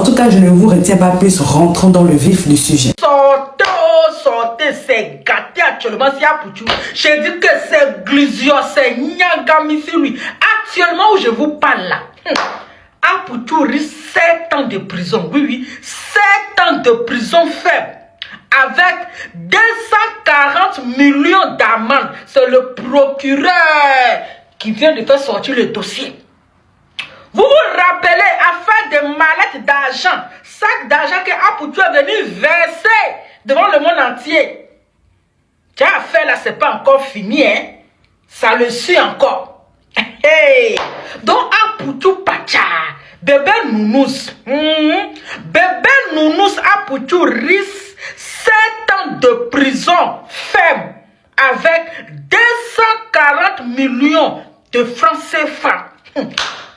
tout cas, je ne vous retiens pas plus, rentrons dans le vif du sujet. Sortez, oh, sortez, c'est gâté actuellement, c'est Apoutou. J'ai dit que c'est Glizio, c'est Nyagami, c'est lui. Actuellement où je vous parle là, Apoutou risque 7 ans de prison. Oui, oui, 7 ans de prison ferme. Avec 240 millions d'amendes. C'est le procureur qui vient de faire sortir le dossier. Vous vous rappelez, affaire de mallettes d'argent, sac d'argent que Apoutou est venu verser devant le monde entier. Cette affaire là, c'est pas encore fini, hein. Ça le suit encore. Hey. Donc Apoutou Pacha, bébé Nounous, bébé Nounous Apoutou risque 7 ans de prison ferme avec 240 millions de francs CFA.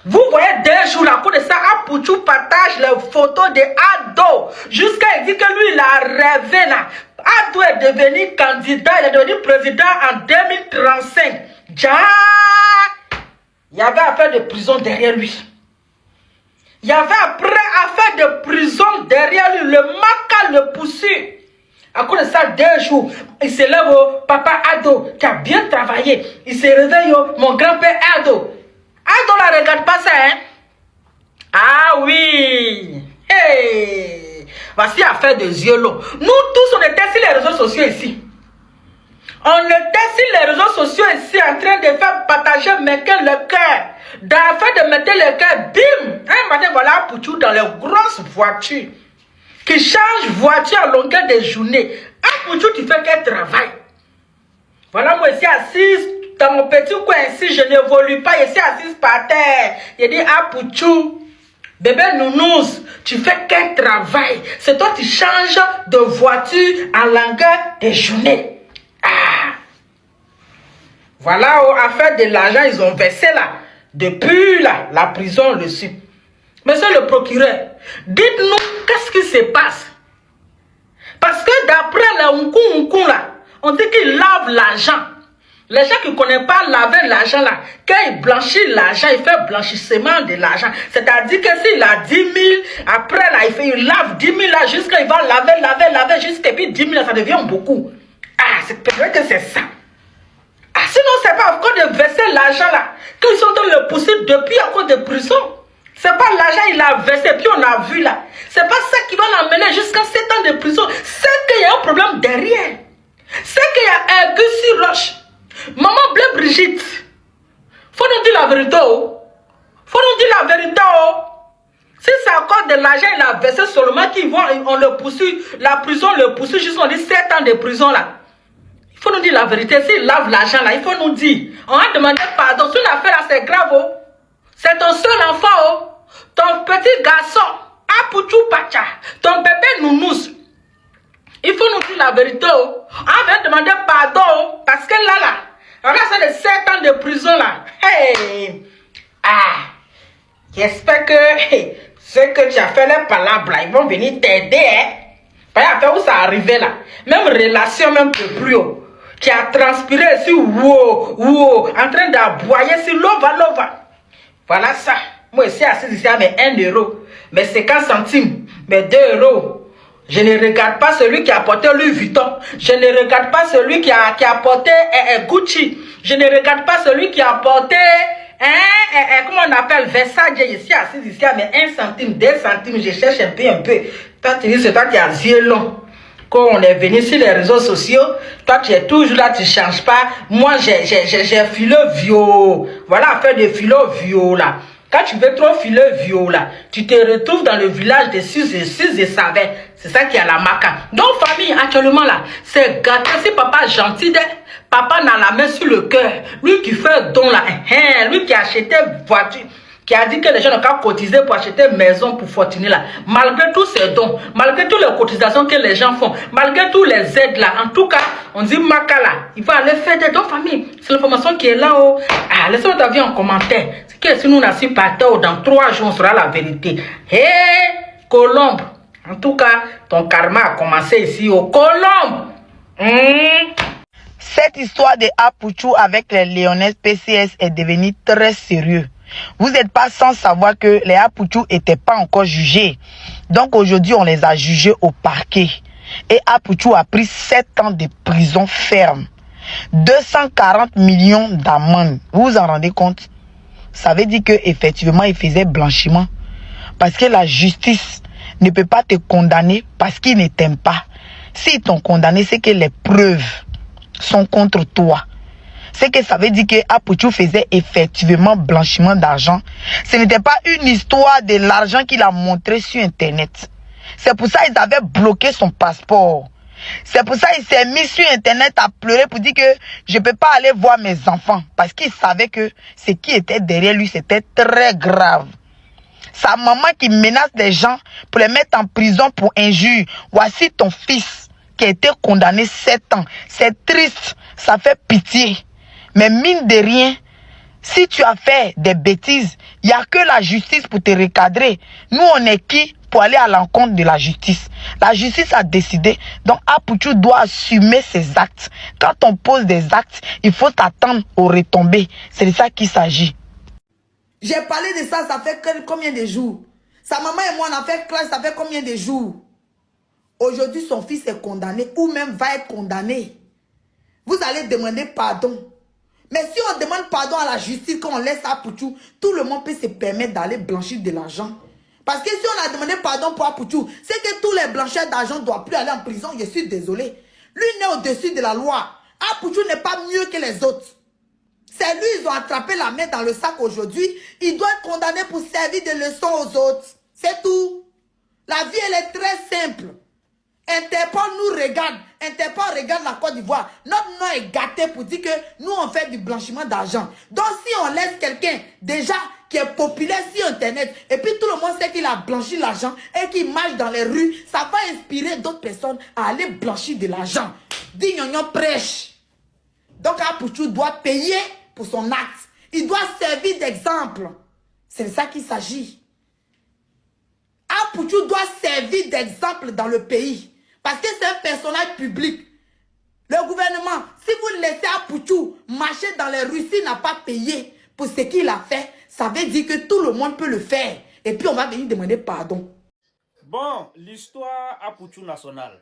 Vous voyez des jours à cause de ça, Apoutou partage les photos de Ado. Jusqu'à dire que lui, il a rêvé là. Ado est devenu candidat, il est devenu président en 2035. Il y avait affaire de prison derrière lui. Il y avait après affaire de prison derrière lui. Le maca le poursuit. À cause de ça, 2 jours, il se lève, oh, papa Ado, qui a bien travaillé. Il se réveille, oh, mon grand-père Ado. Ado ne regarde pas ça, hein? Ah oui! Hey! Voici affaire de yeux longs. Nous tous, on était sur les réseaux sociaux ici. On était sur les réseaux sociaux ici en train de faire partager Mekel le cœur. D'affaire de mettre le cœur, bim! Un matin, voilà Apoutou dans les grosses voitures. Qui change voiture à longueur de journée. Apoutou, tu fais quel travail? Voilà, moi ici assise dans mon petit coin ici, je n'évolue pas, je suis assise par terre. Il dit Apoutou, bébé Nounous, tu fais quel travail? C'est toi qui changes de voiture en longueur de journée. Ah! Voilà, affaire de l'argent, ils ont versé là. Depuis là, la prison le suit. Monsieur le procureur, dites-nous qu'est-ce qui se passe? Parce que d'après les Nkoun là, on dit qu'ils lavent l'argent. Les gens qui ne connaissent pas laver l'argent là, quand ils blanchissent l'argent, ils font blanchissement de l'argent. C'est-à-dire que s'il a 10 000, après là, il lave 10 000 là, jusqu'à il va laver, jusqu'à puis 10 000 là, ça devient beaucoup. Ah, c'est peut-être que c'est ça. Ah, sinon, c'est pas encore de verser l'argent là, qu'ils sont en train de le pousser depuis à cause de prison. C'est pas l'argent il a versé, puis on a vu là. C'est pas ça qui va l'emmener jusqu'à 7 ans de prison. C'est qu'il y a un problème derrière. C'est qu'il y a un Gus sur roche. Maman Blé Brigitte, faut nous dire la vérité, oh. Faut nous dire la vérité, oh. Si c'est encore de l'argent, il a versé seulement qu'ils vont, on le poursuit, la prison le poursuit, juste on dit 7 ans de prison là. Il faut nous dire la vérité, s'il lave l'argent là, il faut nous dire. On a demandé pardon, si l'affaire là c'est grave, oh. C'est ton seul enfant, oh. Ton petit garçon, Apoutou Pacha, ton bébé Nounous. Il faut nous dire la vérité, oh. On va demander pardon, oh. Parce que là, regarde, c'est de 7 ans de prison là. Hey! Ah! J'espère que ce que tu as fait les palabres là, ils vont venir t'aider, hein. Pas où ça arrivait là. Même relation, même plus haut. Tu as transpiré sur wow, en train d'aboyer sur lova. Voilà ça. Moi ici assis ici avec 1 euro, mais 50 centimes, mais 2 euros. Je ne regarde pas celui qui a porté Louis Vuitton. Je ne regarde pas celui qui a porté Gucci. Je ne regarde pas celui qui a porté comment on appelle Versace. Ici assis ici avec 1 centime, 2 centimes. Je cherche un peu. Toi tu dis c'est toi qui as yeux long. Quand on est venu sur les réseaux sociaux, toi tu es toujours là, tu ne changes pas. Moi j'ai filé vieux. Voilà, affaire de filé vieux là. Quand tu veux trop filer vieux là, tu te retrouves dans le village de Suze et Savin. C'est ça qui est à la maca. Donc famille actuellement là, c'est gâté. Si papa est gentil, papa n'a la main sur le cœur. Lui qui fait don là, lui qui a acheté voiture, qui a dit que les gens n'ont qu'à cotiser pour acheter une maison pour fortuner là. Malgré tous ces dons, malgré toutes les cotisations que les gens font, malgré tous les aides là, en tout cas, on dit maca là, il va aller faire des dons famille. C'est l'information qui est là. Oh. Ah, laissez votre avis en commentaire. Que si nous n'assistons pas dans 3 jours, on saura la vérité. Hé, Colombe. En tout cas, ton karma a commencé ici au Colombe. Cette histoire de Apoutou avec les Lyonnais PCS est devenue très sérieuse. Vous n'êtes pas sans savoir que les Apouchou n'étaient pas encore jugés. Donc aujourd'hui, on les a jugés au parquet. Et Apouchou a pris 7 ans de prison ferme. 240 millions d'amende. Vous vous en rendez compte? Ça veut dire qu'effectivement, il faisait blanchiment. Parce que la justice ne peut pas te condamner parce qu'il ne t'aime pas. S'ils t'ont condamné, c'est que les preuves sont contre toi. C'est que ça veut dire que Apouchou faisait effectivement blanchiment d'argent. Ce n'était pas une histoire de l'argent qu'il a montré sur Internet. C'est pour ça qu'ils avaient bloqué son passeport. C'est pour ça qu'il s'est mis sur Internet à pleurer pour dire que je ne peux pas aller voir mes enfants. Parce qu'il savait que ce qui était derrière lui, c'était très grave. Sa maman qui menace des gens pour les mettre en prison pour injure. Voici ton fils qui a été condamné 7 ans. C'est triste, ça fait pitié. Mais mine de rien, si tu as fait des bêtises, il n'y a que la justice pour te recadrer. Nous, on est qui pour aller à l'encontre de la justice? La justice a décidé. Donc, Apouchou doit assumer ses actes. Quand on pose des actes, il faut s'attendre aux retombées. C'est de ça qu'il s'agit. J'ai parlé de ça, ça fait combien de jours? Sa maman et moi, on a fait classe, ça fait combien de jours? Aujourd'hui, son fils est condamné ou même va être condamné. Vous allez demander pardon. Mais si on demande pardon à la justice, quand on laisse Apouchou, tout le monde peut se permettre d'aller blanchir de l'argent. Parce que si on a demandé pardon pour Apouchou, c'est que tous les blancheurs d'argent ne doivent plus aller en prison. Je suis désolé. Lui n'est au-dessus de la loi. Apouchou n'est pas mieux que les autres. C'est lui, ils ont attrapé la main dans le sac aujourd'hui. Il doit être condamné pour servir de leçon aux autres. C'est tout. La vie, elle est très simple. Interpol nous regarde. Interpol regarde la Côte d'Ivoire. Notre nom est gâté pour dire que nous, on fait du blanchiment d'argent. Donc, si on laisse quelqu'un déjà qui est populaire sur Internet, et puis tout le monde sait qu'il a blanchi l'argent et qu'il marche dans les rues, ça va inspirer d'autres personnes à aller blanchir de l'argent. Dit Nyonyo prêche. Donc, Apouchou doit payer pour son acte. Il doit servir d'exemple. C'est de ça qu'il s'agit. Apouchou doit servir d'exemple dans le pays. Parce que c'est un personnage public. Le gouvernement, si vous laissez Apouchou marcher dans les rues, s'il n'a pas payé pour ce qu'il a fait, ça veut dire que tout le monde peut le faire. Et puis on va venir demander pardon. Bon, l'histoire Apouchou nationale.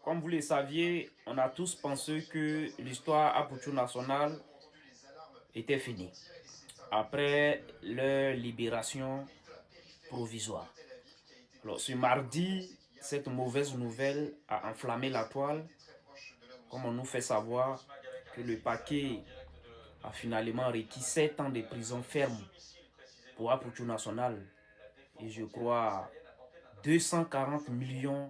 Comme vous le saviez, on a tous pensé que l'histoire Apouchou nationale était finie. Après leur libération provisoire. Alors, ce mardi, cette mauvaise nouvelle a enflammé la toile, comme on nous fait savoir que le parquet a finalement requis 7 ans de prison ferme pour Apouchou national et je crois 240 millions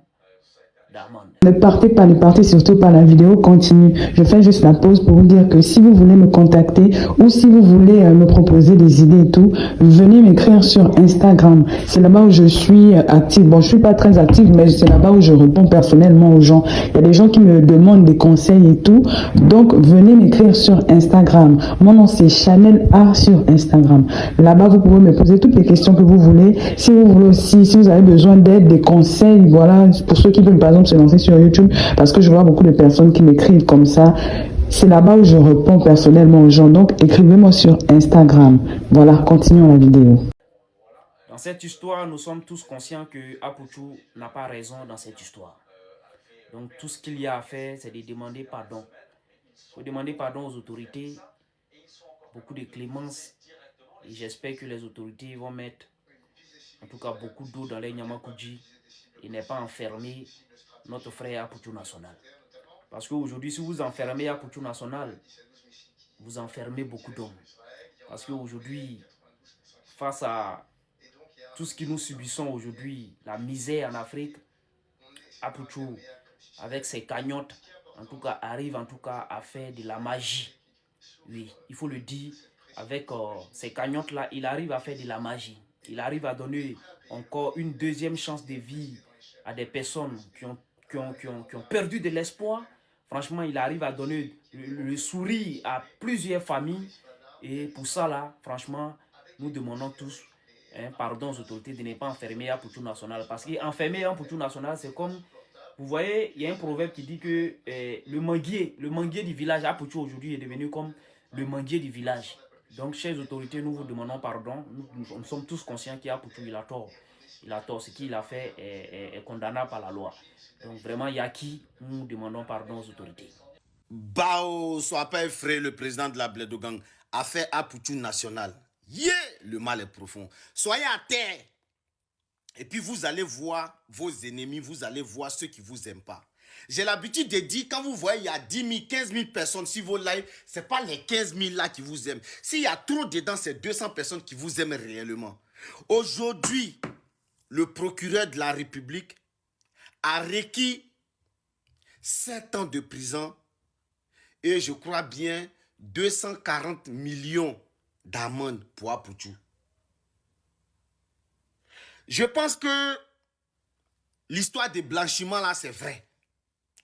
d'amende. Ne partez surtout pas, la vidéo continue. Je fais juste la pause pour vous dire que si vous voulez me contacter ou si vous voulez me proposer des idées et tout, venez m'écrire sur Instagram. C'est là-bas où je suis active. Bon, je suis pas très active, mais c'est là-bas où je réponds personnellement aux gens. Il y a des gens qui me demandent des conseils et tout. Donc, venez m'écrire sur Instagram. Mon nom, c'est Chanel A sur Instagram. Là-bas, vous pouvez me poser toutes les questions que vous voulez. Si vous voulez aussi, si vous avez besoin d'aide, des conseils, voilà, pour ceux qui veulent, par exemple, se lancer sur YouTube, parce que je vois beaucoup de personnes qui m'écrivent comme ça. C'est là-bas où je réponds personnellement aux gens. Donc, écrivez-moi sur Instagram. Voilà, continuons la vidéo. Dans cette histoire, nous sommes tous conscients que Apouchou n'a pas raison dans cette histoire. Donc, tout ce qu'il y a à faire, c'est de demander pardon. Il faut demander pardon aux autorités, beaucoup de clémence. Et j'espère que les autorités vont mettre, en tout cas, beaucoup d'eau dans les Nyamakoudji et n'est pas enfermer notre frère Apouchou national. Parce qu'aujourd'hui, si vous enfermez Apouchou national, vous enfermez beaucoup d'hommes. Parce qu'aujourd'hui, face à tout ce que nous subissons aujourd'hui, la misère en Afrique, Apouchou, avec ses cagnottes, en tout cas, arrive en tout cas à faire de la magie. Oui, il faut le dire, avec ces cagnottes-là, il arrive à faire de la magie. Il arrive à donner encore une deuxième chance de vie à des personnes qui ont perdu de l'espoir. Franchement, il arrive à donner le sourire à plusieurs familles. Et pour ça, là, franchement, nous demandons tous pardon aux autorités de ne pas enfermer Apouchou national. Parce qu'enfermer Apouchou national, c'est comme, vous voyez, il y a un proverbe qui dit que le manguier du village, Apouchou aujourd'hui est devenu comme le manguier du village. Donc, chères autorités, nous vous demandons pardon. Nous sommes tous conscients qu'Apoutou, il a tort. Il a tort. Ce qu'il a fait est condamnable par la loi. Donc, vraiment, Yaki, nous demandons pardon aux autorités. Bao, soit pas effrayé, le président de la Bledogang a fait Apoutou national. Yeah, le mal est profond. Soyez à terre. Et puis vous allez voir vos ennemis, vous allez voir ceux qui ne vous aiment pas. J'ai l'habitude de dire, quand vous voyez, il y a 10 000, 15 000 personnes sur vos lives, ce n'est pas les 15 000 là qui vous aiment. S'il y a trop dedans, c'est 200 personnes qui vous aiment réellement. Aujourd'hui, le procureur de la République a requis 7 ans de prison et je crois bien 240 millions d'amende pour Apoutou. Je pense que l'histoire des blanchiments là, c'est vrai.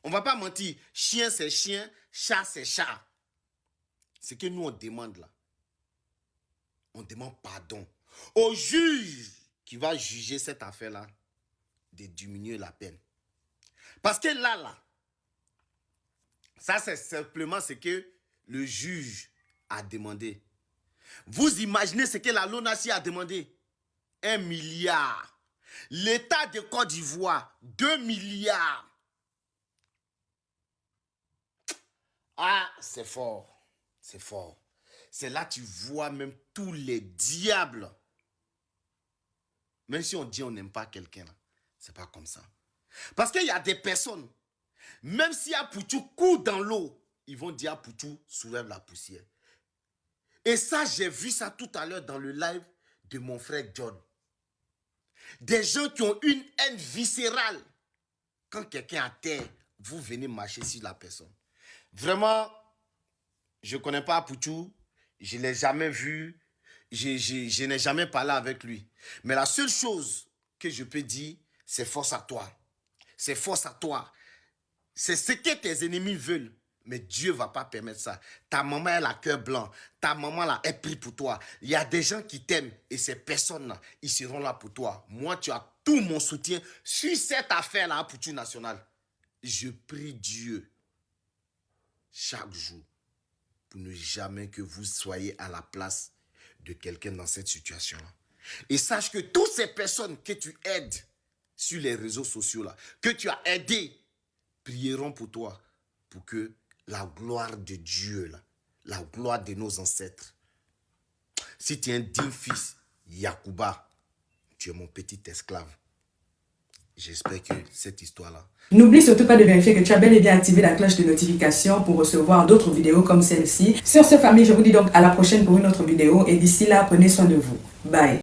On ne va pas mentir. Chien, c'est chien. Chat, c'est chat. Ce que nous, on demande là. On demande pardon au juge qui va juger cette affaire-là de diminuer la peine. Parce que là, ça, c'est simplement ce que le juge a demandé. Vous imaginez ce que la LONASE a demandé? 1 milliard. L'État de Côte d'Ivoire, 2 milliards. Ah, c'est fort. C'est fort. C'est là que tu vois même tous les diables. Même si on dit on n'aime pas quelqu'un, c'est pas comme ça. Parce qu'il y a des personnes, même si Apoutou court dans l'eau, ils vont dire Apoutou soulève la poussière. Et ça, j'ai vu ça tout à l'heure dans le live de mon frère John. Des gens qui ont une haine viscérale. Quand quelqu'un est à terre, vous venez marcher sur la personne. Vraiment, je ne connais pas Apoutou. Je ne l'ai jamais vu. Je n'ai jamais parlé avec lui. Mais la seule chose que je peux dire, c'est force à toi. C'est force à toi. C'est ce que tes ennemis veulent. Mais Dieu ne va pas permettre ça. Ta maman, elle a cœur blanc. Ta maman, là, elle prie pour toi. Il y a des gens qui t'aiment. Et ces personnes-là, ils seront là pour toi. Moi, tu as tout mon soutien sur cette affaire-là, Apoutou national. Je prie Dieu chaque jour pour ne jamais que vous soyez à la place de quelqu'un dans cette situation-là. Et sache que toutes ces personnes que tu aides sur les réseaux sociaux-là, que tu as aidé, prieront pour toi pour que la gloire de Dieu, là, la gloire de nos ancêtres. Si tu es un digne fils, Yacouba, tu es mon petit esclave. J'espère que cette histoire-là... N'oublie surtout pas de vérifier que tu as bel et bien activé la cloche de notification pour recevoir d'autres vidéos comme celle-ci. Sur ce, famille, je vous dis donc à la prochaine pour une autre vidéo. Et d'ici là, prenez soin de vous. Bye.